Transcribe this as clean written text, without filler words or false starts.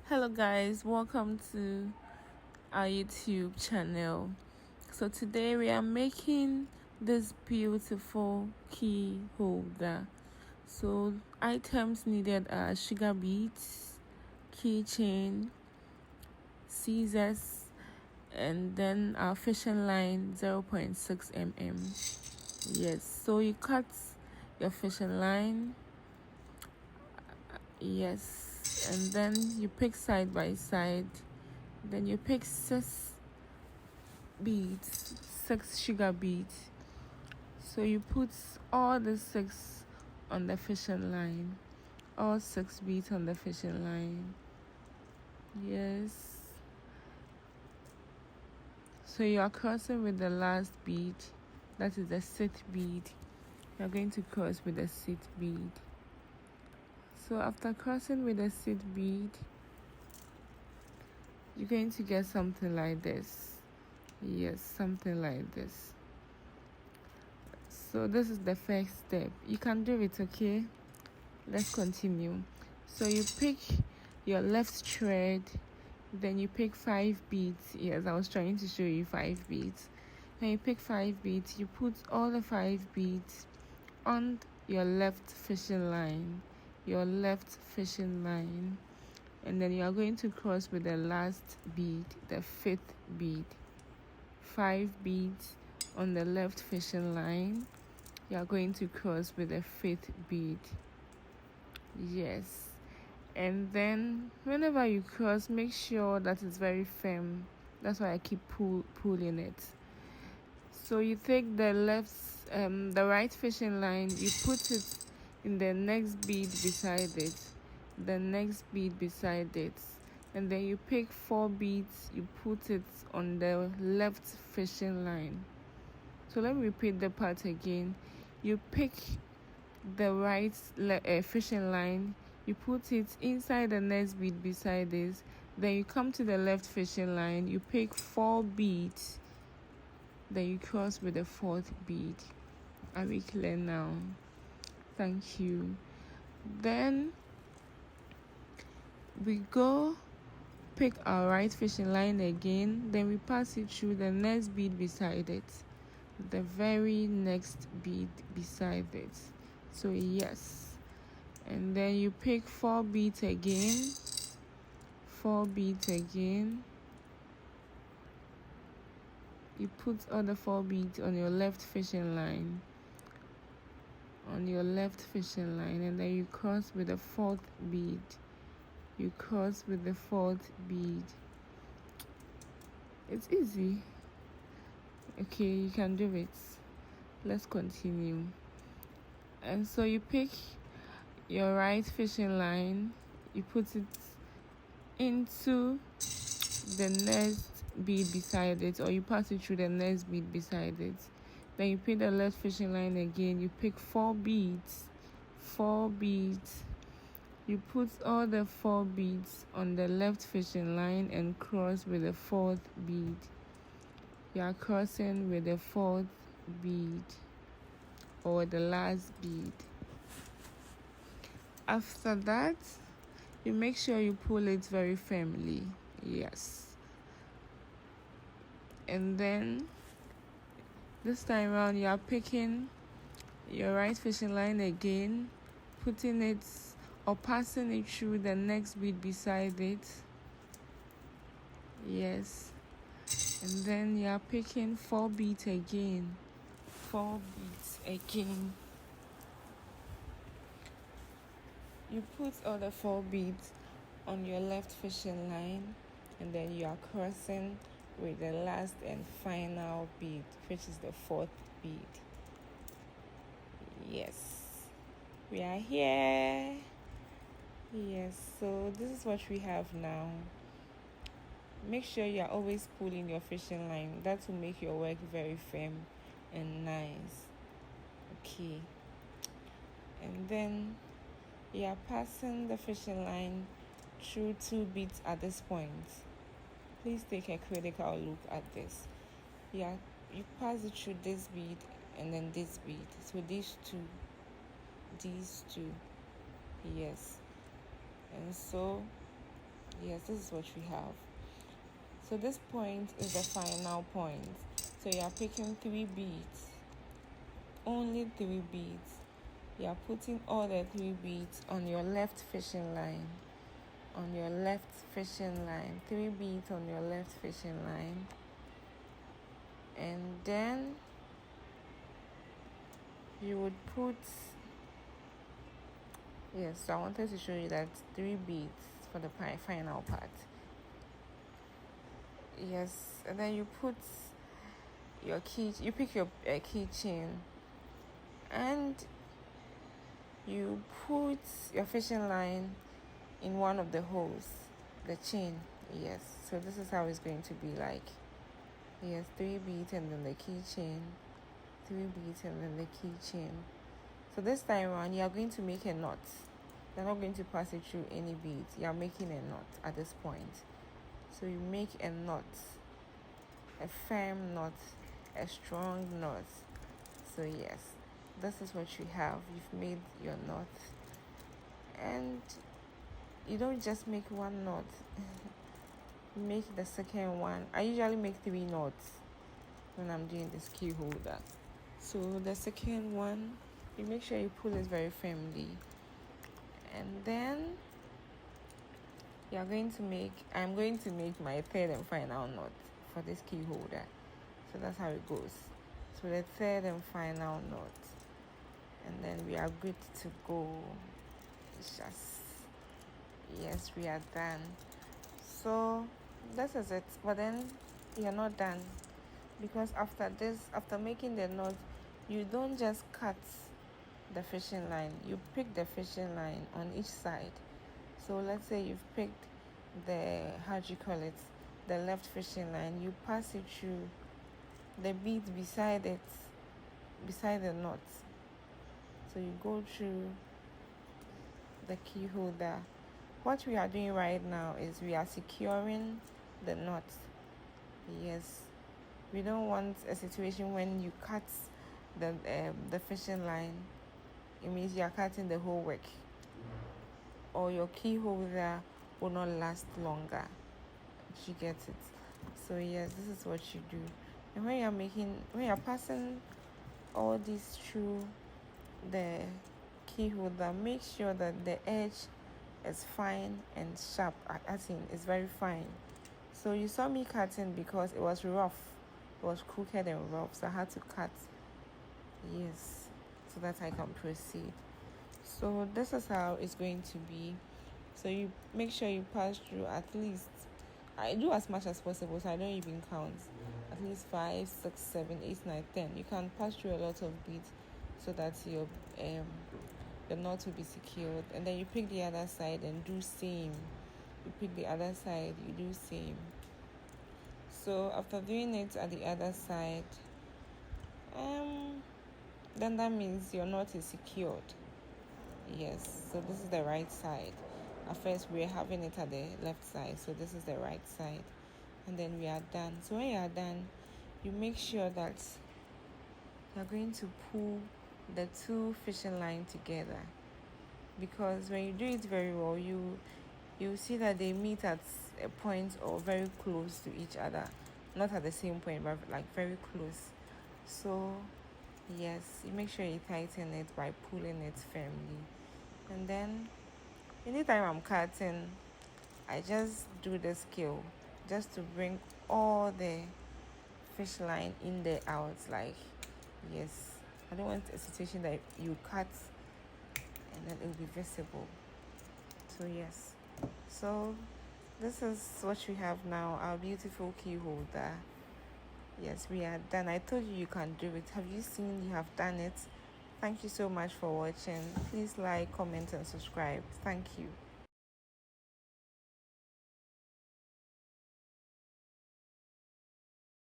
Hello guys, welcome to our YouTube channel. So today we are making this beautiful key holder. So items needed are sugar beads, keychain, scissors, and then our fishing line 0.6 mm. Yes, so you cut your fishing line. Yes, and then you pick side by side. Then you pick 6 sugar beads. So you put all the 6 on the fishing line. All 6 beads on the fishing line. Yes. So you are crossing with the last bead. That is the 6th bead. You are going to cross with the 6th bead. So after crossing with the 6th bead, you're going to get something like this. Yes, something like this. So this is the first step. You can do it, okay? Let's continue. So you pick your left thread, then you pick 5 beads. Yes, I was trying to show you 5 beads. When you pick 5 beads, you put all the 5 beads on your left fishing line. Your left fishing line. And then you are going to cross with the last bead, the 5th bead. 5 beads on the left fishing line. You are going to cross with the 5th bead. Yes. And then whenever you cross, make sure that it's very firm. That's why I keep pulling it. So you take the right fishing line, you put it in the next bead beside it, the next bead beside it, and then you pick 4 beads, you put it on the left fishing line. So let me repeat the part again. You pick the right fishing line, you put it inside the next bead beside this, then you come to the left fishing line, you pick 4 beads, then you cross with the 4th bead. Are we clear now? Thank you. Then we go pick our right fishing line again, then we pass it through the next bead beside it, the very next bead beside it. So yes, and then you pick 4 beads again, 4 beads again. You put all the 4 beads on your left fishing line, and then you cross with the 4th bead. You cross with the 4th bead. It's easy. Okay, you can do it. Let's continue. And so you pick your right fishing line, you put it into the next bead beside it, or you pass it through the next bead beside it. Then you pick the left fishing line again, you pick 4 beads, 4 beads. You put all the 4 beads on the left fishing line and cross with the 4th bead. You are crossing with the 4th bead, or the last bead. After that, you make sure you pull it very firmly. Yes. And then this time around, you are picking your right fishing line again, putting it or passing it through the next bead beside it. Yes. And then you are picking 4 beads again. 4 beads again. You put all the 4 beads on your left fishing line, and then you are crossing with the last and final bead, which is the 4th bead. Yes, we are here. Yes, so this is what we have now. Make sure you are always pulling your fishing line. That will make your work very firm and nice. Okay, and then you are passing the fishing line through 2 beads at this point. Please take a critical look at this. You pass it through this bead and then this bead. So these two. Yes. And so Yes, this is what we have. So this point is the final point. So you are picking 3 beads, only 3 beads. You are putting all the 3 beads on your left fishing line. On your left fishing line, 3 beads on your left fishing line. And then you would put, yes, so I wanted to show you that 3 beads for the final part. Yes, and then you put your key, you pick your keychain, and you put your fishing line in one of the holes, the chain. Yes, so this is how it's going to be like. Yes, 3 beads and then the keychain, 3 beads and then the keychain. So this time around, you are going to make a knot. You're not going to pass it through any beads. You are making a knot at this point. So you make a knot, a firm knot, a strong knot. So yes, this is what you have. You've made your knot, and you don't just make one knot. Make the second one. I usually make 3 knots when I'm doing this key holder. So the second one, you make sure you pull it very firmly, and then I'm going to make my third and final knot for this key holder. So that's how it goes. So the third and final knot, and then we are good to go. Yes, we are done. So this is it. But then you're not done, because after making the knot, you don't just cut the fishing line. You pick the fishing line on each side. So let's say you've picked the the left fishing line. You pass it through the bead beside the knot. So you go through the key holder. What we are doing right now is we are securing the knot. Yes, we don't want a situation when you cut the fishing line. It means you are cutting the whole work, or your key holder will not last longer. You get it? So yes, this is what you do. And when you're passing all this through the key holder, make sure that the edge is fine and sharp. As in, it's very fine. So you saw me cutting because it was rough. It was crooked and rough, so I had to cut. Yes, so that I can proceed. So this is how it's going to be. So you make sure you pass through at least, I do as much as possible, so I don't even count. At least 5, 6, 7, 8, 9, 10. You can pass through a lot of beads so that your the knot will be secured. And then you pick the other side and do same. You pick the other side, you do same. So after doing it at the other side, then that means your knot is secured. Yes, so this is the right side. At first we were having it at the left side, so this is the right side, and then we are done. So when you are done, you make sure that you're going to pull the 2 fishing lines together, because when you do it very well, you see that they meet at a point or very close to each other, not at the same point, but like very close. So yes, you make sure you tighten it by pulling it firmly. And then anytime I'm cutting, I just do the scale just to bring all the fish line in there out. Like, yes, I don't want a situation that you cut and then it will be visible. So yes, so this is what we have now, our beautiful key holder. Yes, we are done. I told you can do it. Have you seen? You have done it. Thank you so much for watching. Please like, comment, and subscribe. Thank you.